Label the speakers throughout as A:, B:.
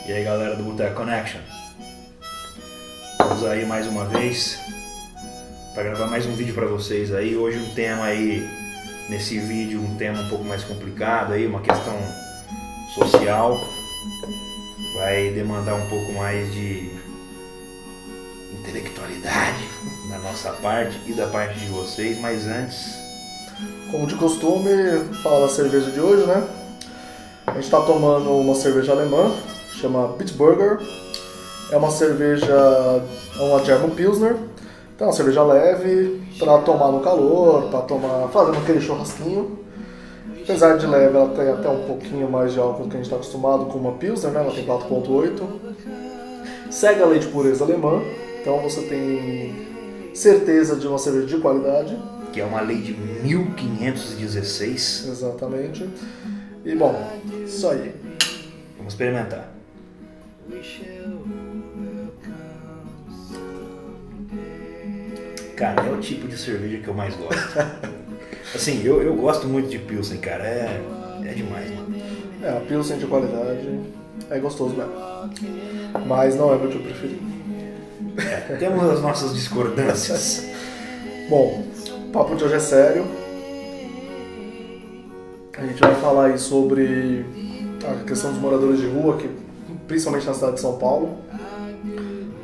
A: E aí galera do Boteco Connection, estamos aí mais uma vez para gravar mais um vídeo para vocês aí. Hoje um tema aí, nesse vídeo, um tema um pouco mais complicado aí, uma questão social. Vai demandar um pouco mais de intelectualidade da nossa parte e da parte de vocês, mas antes...
B: Como de costume, falar da cerveja de hoje, né? A gente está tomando uma cerveja alemã, chama Bitburger. É uma cerveja, uma German Pilsner. Então é uma cerveja leve, para tomar no calor, para tomar fazendo aquele churrasquinho. Apesar de leve, ela tem até um pouquinho mais de álcool do que a gente está acostumado com uma Pilsner, né? Ela tem 4,8. Segue a lei de pureza alemã, então você tem certeza de uma cerveja de qualidade.
A: Que é uma lei de 1516.
B: Exatamente. E bom, isso aí.
A: Vamos experimentar. Cara, é o tipo de cerveja que eu mais gosto. Assim, eu gosto muito de Pilsen, cara. É demais, mano.
B: A Pilsen de qualidade é gostoso mesmo. Mas não é meu tipo preferido.
A: Temos as nossas discordâncias.
B: Bom, o papo de hoje é sério. A gente vai falar aí sobre a questão dos moradores de rua, que, principalmente na cidade de São Paulo.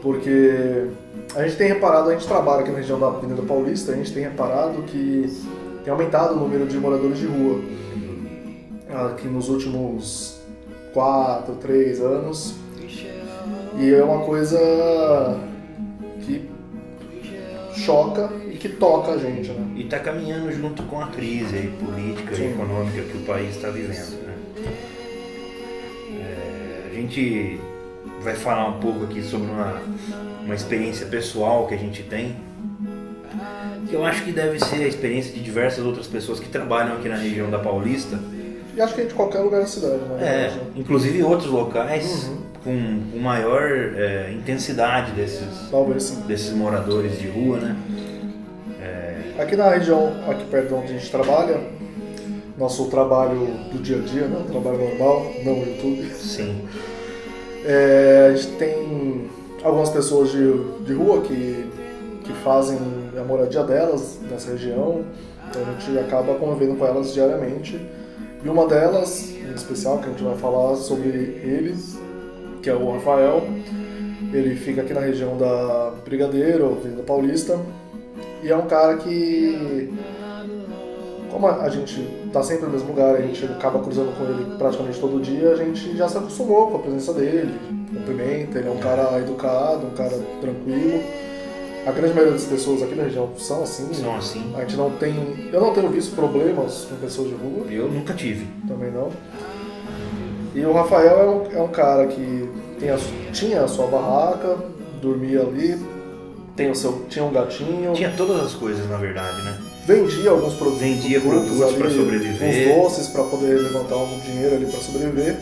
B: Porque a gente tem reparado, a gente trabalha aqui na região da Avenida Paulista, a gente tem reparado que tem aumentado o número de moradores de rua. Aqui nos últimos 4, 3 anos. E é uma coisa que choca e que toca a gente, né?
A: E está caminhando junto com a crise aí, política e econômica que o país está vivendo, né? A gente vai falar um pouco aqui sobre uma experiência pessoal que a gente tem, que eu acho que deve ser a experiência de diversas outras pessoas que trabalham aqui na região da Paulista.
B: E acho que é de qualquer lugar da cidade, né?
A: Inclusive outros locais com maior intensidade desses moradores de rua, né?
B: Aqui na região, aqui perto de onde a gente trabalha, nosso trabalho do dia a dia, né? O trabalho normal, não o YouTube.
A: Sim.
B: A gente tem algumas pessoas de rua que fazem a moradia delas nessa região, então a gente acaba convivendo com elas diariamente. E uma delas, em especial, que a gente vai falar sobre ele, que é o Rafael. Ele fica aqui na região da Brigadeiro, Avenida Paulista, e é um cara que, como a gente está sempre no mesmo lugar, a gente acaba cruzando com ele praticamente todo dia, a gente já se acostumou com a presença dele, cumprimenta, ele é um cara educado, um cara tranquilo. A grande maioria das pessoas aqui na região são assim.
A: São assim.
B: A gente não tem... Eu não tenho visto problemas com pessoas de rua.
A: Eu nunca tive.
B: Também não. E o Rafael é um cara que tinha a sua barraca, dormia ali, tinha um gatinho.
A: Tinha todas as coisas, na verdade, né?
B: Vendia alguns produtos.
A: Vendia produtos para sobreviver.
B: Uns doces para poder levantar algum dinheiro ali para sobreviver.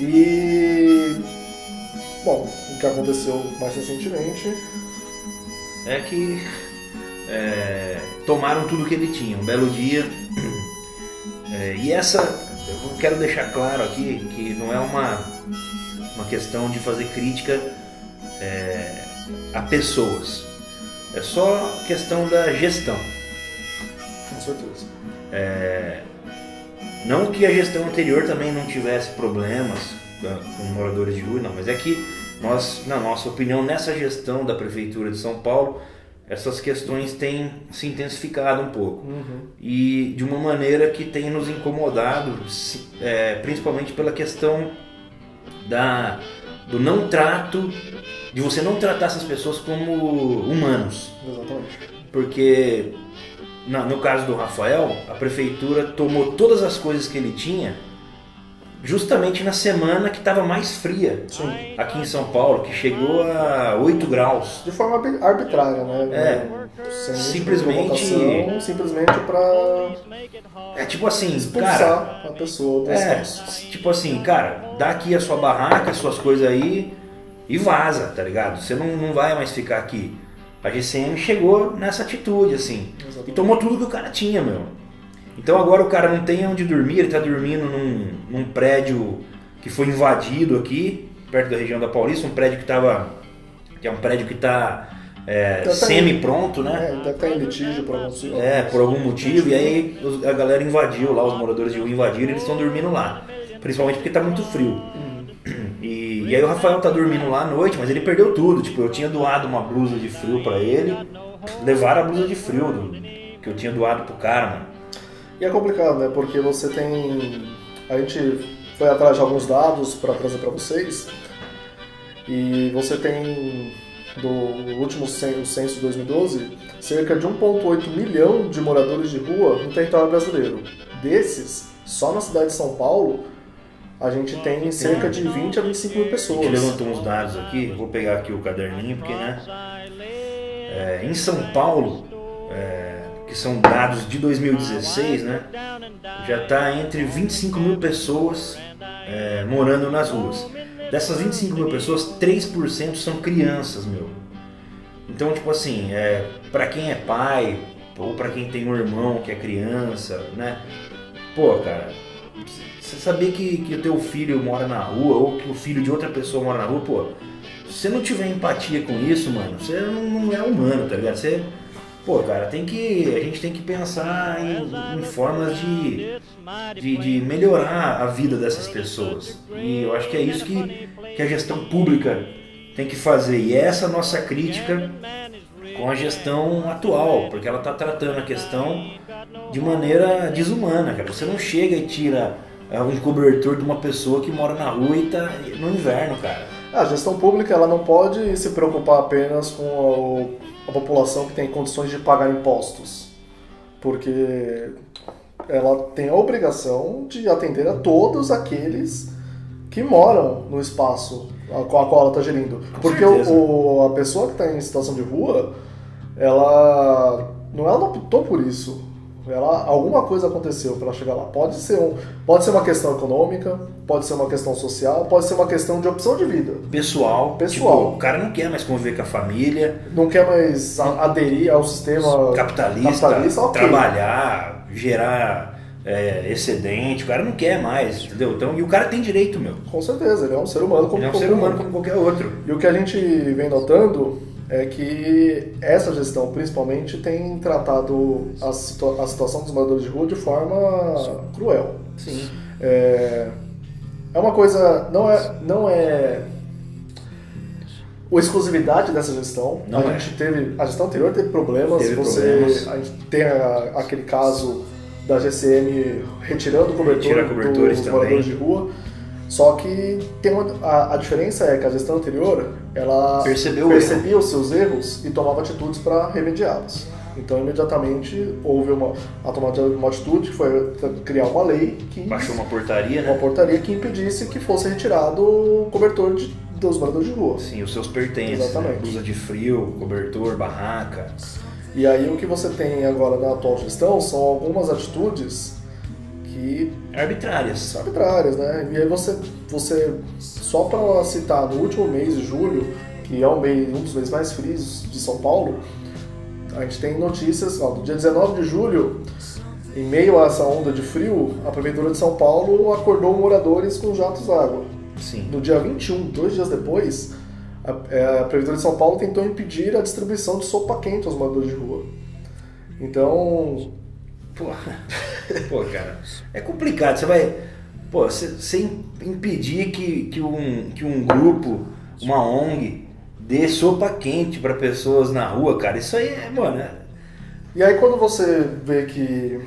B: E... Bom, o que aconteceu mais recentemente...
A: É que tomaram tudo que ele tinha, um belo dia. E essa, eu quero deixar claro aqui que não é uma questão de fazer crítica a pessoas. É só questão da gestão.
B: Com certeza.
A: Não que a gestão anterior também não tivesse problemas com moradores de rua, não, mas é que nós, na nossa opinião, nessa gestão da Prefeitura de São Paulo, essas questões têm se intensificado um pouco. E de uma maneira que tem nos incomodado, principalmente pela questão do não trato, de você não tratar essas pessoas como humanos.
B: Exatamente.
A: Porque, no caso do Rafael, a Prefeitura tomou todas as coisas que ele tinha justamente na semana que estava mais fria.
B: Sim. Aqui
A: em São Paulo, que chegou a 8 graus.
B: De forma arbitrária, né?
A: Simplesmente
B: para
A: tipo assim,
B: expulsar
A: cara,
B: a pessoa do espaço.
A: Tipo assim, cara, dá aqui a sua barraca, as suas coisas aí e vaza, tá ligado? Você não vai mais ficar aqui. A GCM chegou nessa atitude, assim. Exatamente. E tomou tudo que o cara tinha, meu. Então agora o cara não tem onde dormir, ele tá dormindo num prédio que foi invadido aqui, perto da região da Paulista, um prédio que é um prédio que está semi-pronto, né?
B: Deve estar em litígio por algum motivo.
A: Por algum motivo, e aí a galera invadiu lá, os moradores de rua invadiram, eles estão dormindo lá. Principalmente porque está muito frio. E aí o Rafael tá dormindo lá à noite, mas ele perdeu tudo. Tipo, eu tinha doado uma blusa de frio pra ele, levaram a blusa de frio que eu tinha doado pro cara, mano.
B: E é complicado, né? Porque você tem... A gente foi atrás de alguns dados para trazer para vocês. E você tem, do último censo de 2012, cerca de 1,8 milhão de moradores de rua no território brasileiro. Desses, só na cidade de São Paulo, a gente tem cerca de 20 a 25 mil pessoas.
A: A gente levantou uns dados aqui, vou pegar aqui o caderninho, porque, né? Em São Paulo, que são dados de 2016, né? Já está entre 25 mil pessoas morando nas ruas. Dessas 25 mil pessoas, 3% são crianças, meu. Então, tipo assim, pra quem é pai, ou pra quem tem um irmão que é criança, né? Pô, cara, você saber que o teu filho mora na rua, ou que o filho de outra pessoa mora na rua, pô, se você não tiver empatia com isso, mano, você não é humano, tá ligado? Pô, cara, a gente tem que pensar em formas de melhorar a vida dessas pessoas. E eu acho que é isso que a gestão pública tem que fazer. E essa é a nossa crítica com a gestão atual, porque ela está tratando a questão de maneira desumana, cara. Você não chega e tira um cobertor de uma pessoa que mora na rua e tá no inverno, cara.
B: A gestão pública ela não pode se preocupar apenas com a população que tem condições de pagar impostos, porque ela tem a obrigação de atender a todos aqueles que moram no espaço a qual ela está gerindo. Porque a pessoa que está em situação de rua, ela não optou por isso. Alguma coisa aconteceu para ela chegar lá. Pode ser uma questão econômica, pode ser uma questão social, pode ser uma questão de opção de vida.
A: Pessoal. Tipo, o cara não quer mais conviver com a família.
B: Não quer mais aderir ao sistema
A: capitalista
B: okay.
A: Trabalhar, gerar excedente. O cara não quer mais, entendeu? Então, e o cara tem direito, meu.
B: Com certeza, ele é um ser humano como
A: qualquer outro.
B: E o que a gente vem notando é que essa gestão, principalmente, tem tratado a situação dos moradores de rua de forma cruel.
A: Sim.
B: É uma coisa... Não é a exclusividade dessa gestão. A gestão anterior teve problemas. A gente tem aquele caso da GCM retirando o cobertor dos moradores de rua. Só que a diferença é que a gestão anterior ela percebia os seus erros e tomava atitudes para remediá-los. Então, imediatamente, houve a tomada de uma atitude que foi criar uma lei que...
A: Baixou uma portaria, né?
B: Uma portaria que impedisse que fosse retirado o cobertor dos moradores de rua.
A: Sim, os seus pertences.
B: Exatamente.
A: Né? Blusa de frio, cobertor, barraca.
B: E aí, o que você tem agora na atual gestão são algumas atitudes
A: arbitrárias,
B: né? E aí você só para citar, no último mês de julho, que é um dos meses mais frios de São Paulo, a gente tem notícias, no dia 19 de julho, em meio a essa onda de frio, a Prefeitura de São Paulo acordou moradores com jatos d'água.
A: Sim.
B: No dia 21, 2 dias depois, a Prefeitura de São Paulo tentou impedir a distribuição de sopa quente aos moradores de rua. Então...
A: Pô, cara, é complicado. Você vai, você impedir que um grupo, uma ONG, dê sopa quente para pessoas na rua, cara, isso aí mano.
B: E aí quando você vê que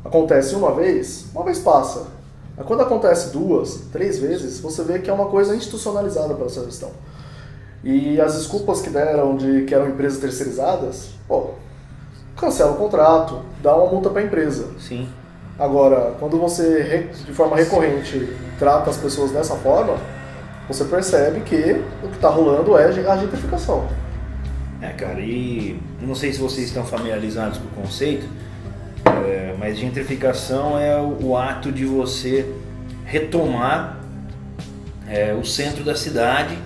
B: acontece uma vez passa. Mas quando acontece 2, 3 vezes, você vê que é uma coisa institucionalizada pela sua gestão. E as desculpas que deram de que eram empresas terceirizadas, cancela o contrato, dá uma multa para a empresa.
A: Sim.
B: Agora, quando você, de forma recorrente, trata as pessoas dessa forma, você percebe que o que está rolando é a gentrificação.
A: Cara, e eu não sei se vocês estão familiarizados com o conceito, mas gentrificação é o ato de você retomar o centro da cidade,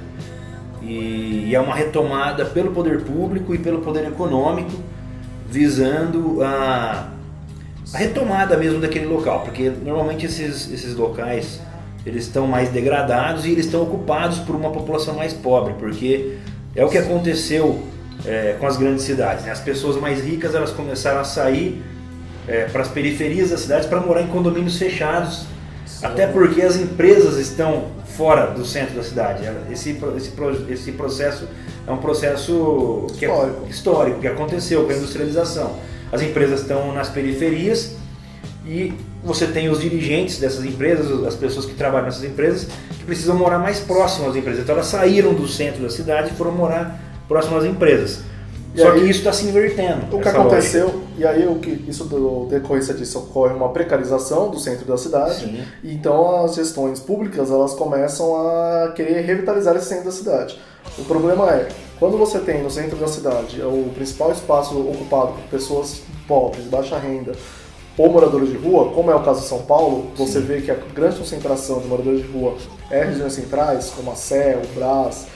A: e é uma retomada pelo poder público e pelo poder econômico, visando a retomada mesmo daquele local, porque normalmente esses locais, eles estão mais degradados e eles estão ocupados por uma população mais pobre, porque é o que aconteceu com as grandes cidades, né? As pessoas mais ricas elas começaram a sair para as periferias das cidades para morar em condomínios fechados, até porque as empresas estão fora do centro da cidade. Esse processo é um processo histórico que aconteceu com a industrialização. As empresas estão nas periferias e você tem os dirigentes dessas empresas, as pessoas que trabalham nessas empresas, que precisam morar mais próximo às empresas. Então elas saíram do centro da cidade e foram morar próximo às empresas. Só que isso está se invertendo.
B: O que aconteceu, lógica. E aí isso decorrência disso ocorre uma precarização do centro da cidade.
A: Sim.
B: E então as gestões públicas elas começam a querer revitalizar esse centro da cidade. O problema é, quando você tem no centro da cidade o principal espaço ocupado por pessoas pobres, de baixa renda, ou moradores de rua, como é o caso de São Paulo, você vê que a grande concentração de moradores de rua é regiões centrais, como a Sé, o Brás,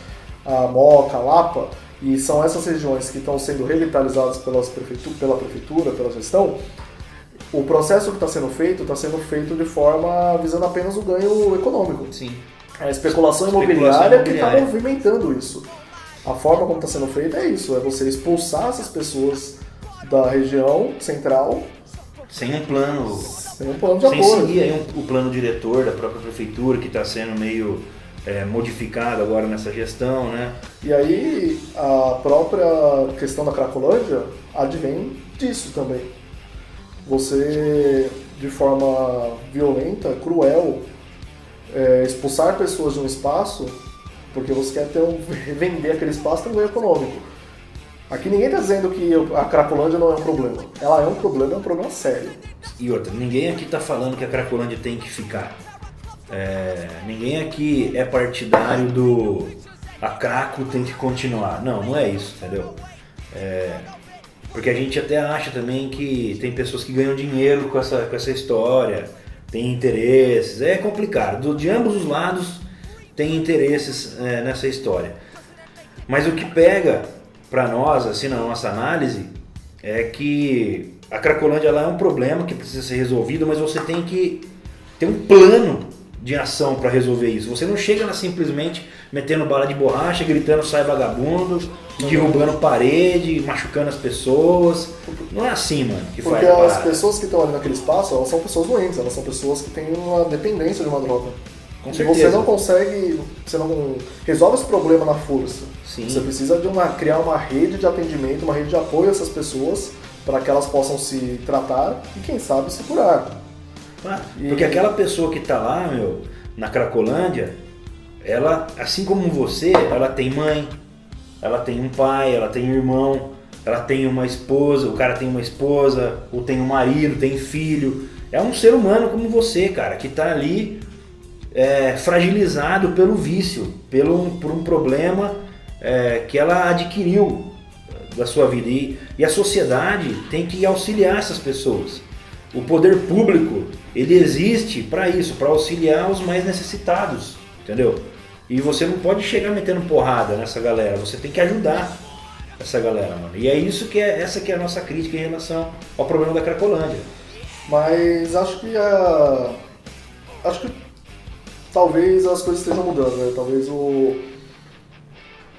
B: a Moca, a Lapa, e são essas regiões que estão sendo revitalizadas pela prefeitura, pela gestão. O processo que está sendo feito de forma visando apenas o ganho econômico.
A: Sim.
B: É a especulação imobiliária que está movimentando isso. A forma como está sendo feita é isso, é você expulsar essas pessoas da região central
A: sem um plano
B: de apoio.
A: Sem seguir aí o plano diretor da própria prefeitura, que está sendo meio modificado agora nessa gestão, né?
B: E aí a própria questão da Cracolândia advém disso também. Você, de forma violenta, cruel, expulsar pessoas de um espaço porque você quer vender aquele espaço tem um ganho econômico. Aqui ninguém está dizendo que a Cracolândia não é um problema. Ela é um problema sério.
A: E outra, ninguém aqui está falando que a Cracolândia tem que ficar. Ninguém aqui é partidário do a Craco tem que continuar. Não é isso, entendeu? Porque a gente até acha também que tem pessoas que ganham dinheiro com essa história, tem interesses, é complicado. De ambos os lados tem interesses nessa história. Mas o que pega para nós, assim, na nossa análise, é que a Cracolândia ela é um problema que precisa ser resolvido, mas você tem que ter um plano de ação para resolver isso. Você não chega lá simplesmente metendo bala de borracha, gritando sai vagabundo, derrubando parede, machucando as pessoas. Não é assim, mano, que faz.
B: Porque as pessoas que estão ali naquele espaço, elas são pessoas doentes, elas são pessoas que têm uma dependência de uma droga.
A: Com
B: certeza. Você não consegue, você não resolve esse problema na força.
A: Sim.
B: Você precisa criar uma rede de atendimento, uma rede de apoio a essas pessoas para que elas possam se tratar e, quem sabe, se curar.
A: Porque aquela pessoa que está lá, na Cracolândia, ela, assim como você, ela tem mãe, ela tem um pai, ela tem um irmão, ela tem uma esposa, o cara tem uma esposa, ou tem um marido, tem filho. É um ser humano como você, cara, que está ali fragilizado pelo vício, por um problema que ela adquiriu da sua vida. E a sociedade tem que auxiliar essas pessoas. O poder público, ele existe para isso, para auxiliar os mais necessitados, entendeu? E você não pode chegar metendo porrada nessa galera, você tem que ajudar essa galera, mano. E é isso essa que é a nossa crítica em relação ao problema da Cracolândia.
B: Mas acho que talvez as coisas estejam mudando, né? Talvez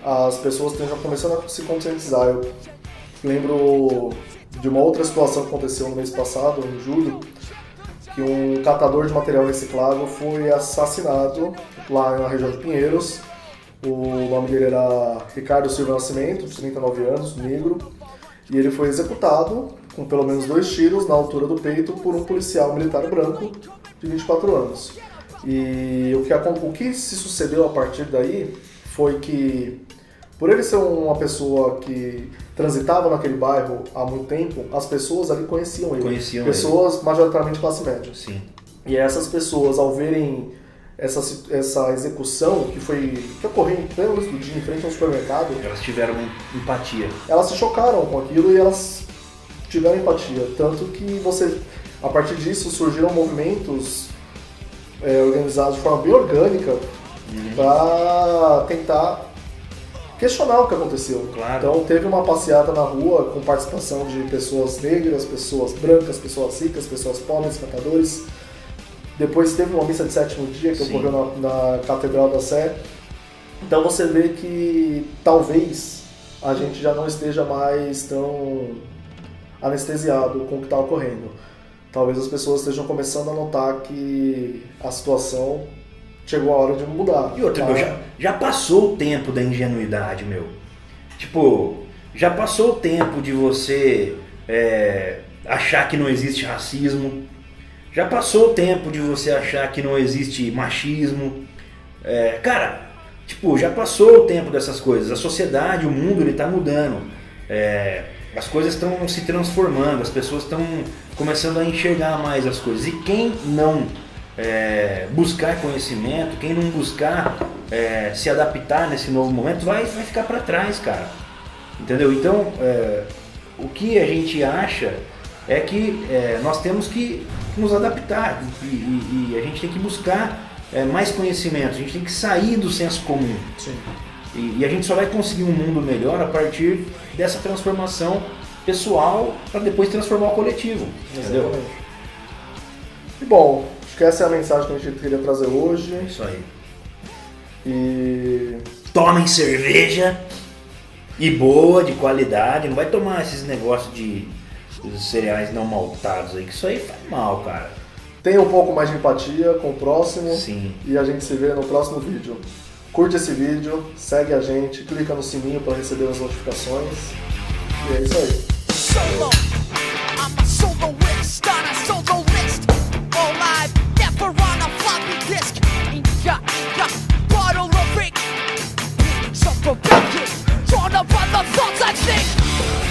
B: as pessoas estejam começando a se conscientizar. Eu lembro de uma outra situação que aconteceu no mês passado, em julho, que um catador de material reciclável foi assassinado lá na região de Pinheiros. O nome dele era Ricardo Silva Nascimento, de 39 anos, negro, e ele foi executado com pelo menos 2 tiros na altura do peito por um policial militar branco de 24 anos. E o que se sucedeu a partir daí foi que, por ele ser uma pessoa que transitava naquele bairro há muito tempo, as pessoas ali conheciam ele. Pessoas majoritariamente classe média.
A: Sim.
B: E essas pessoas, ao verem essa execução que ocorreu em pleno luz do dia, em frente ao supermercado,
A: elas tiveram empatia.
B: Elas se chocaram com aquilo e elas tiveram empatia. Tanto que a partir disso surgiram movimentos organizados de forma bem orgânica para tentar questionar o que aconteceu.
A: Claro.
B: Então teve uma passeata na rua com participação de pessoas negras, pessoas brancas, pessoas ricas, pessoas pobres, catadores, Depois teve uma missa de sétimo dia que
A: Sim.
B: ocorreu na Catedral da Sé. Então você vê que talvez a gente já não esteja mais tão anestesiado com o que está ocorrendo. Talvez as pessoas estejam começando a notar que a situação chegou a hora de mudar.
A: E outra,
B: tá?
A: meu, já passou o tempo da ingenuidade, meu. Tipo, já passou o tempo de você achar que não existe racismo. Já passou o tempo de você achar que não existe machismo. Cara, tipo, já passou o tempo dessas coisas. A sociedade, o mundo, ele tá mudando. As coisas estão se transformando, as pessoas estão começando a enxergar mais as coisas. E quem não buscar conhecimento, quem não buscar se adaptar nesse novo momento, vai ficar para trás, cara. Entendeu? Então, o que a gente acha é que nós temos que nos adaptar e a gente tem que buscar mais conhecimento, a gente tem que sair do senso comum.
B: Sim.
A: E a gente só vai conseguir um mundo melhor a partir dessa transformação pessoal para depois transformar o coletivo. Entendeu?
B: Exatamente. E bom, acho que essa é a mensagem que a gente queria trazer hoje.
A: É isso aí.
B: E
A: Tomem cerveja e boa, de qualidade. Não vai tomar esses negócios de cereais não maltados aí, que isso aí faz mal, cara.
B: tenha um pouco mais de empatia com o próximo.
A: Sim.
B: E a gente se vê no próximo vídeo. Curte esse vídeo, segue a gente, clica no sininho para receber as notificações. E é isso aí.
C: Solo, I'm a soloist on a solo list. All I've never on a floppy disk. Bottle of ink, some rebellion, drawn up on the thoughts I think.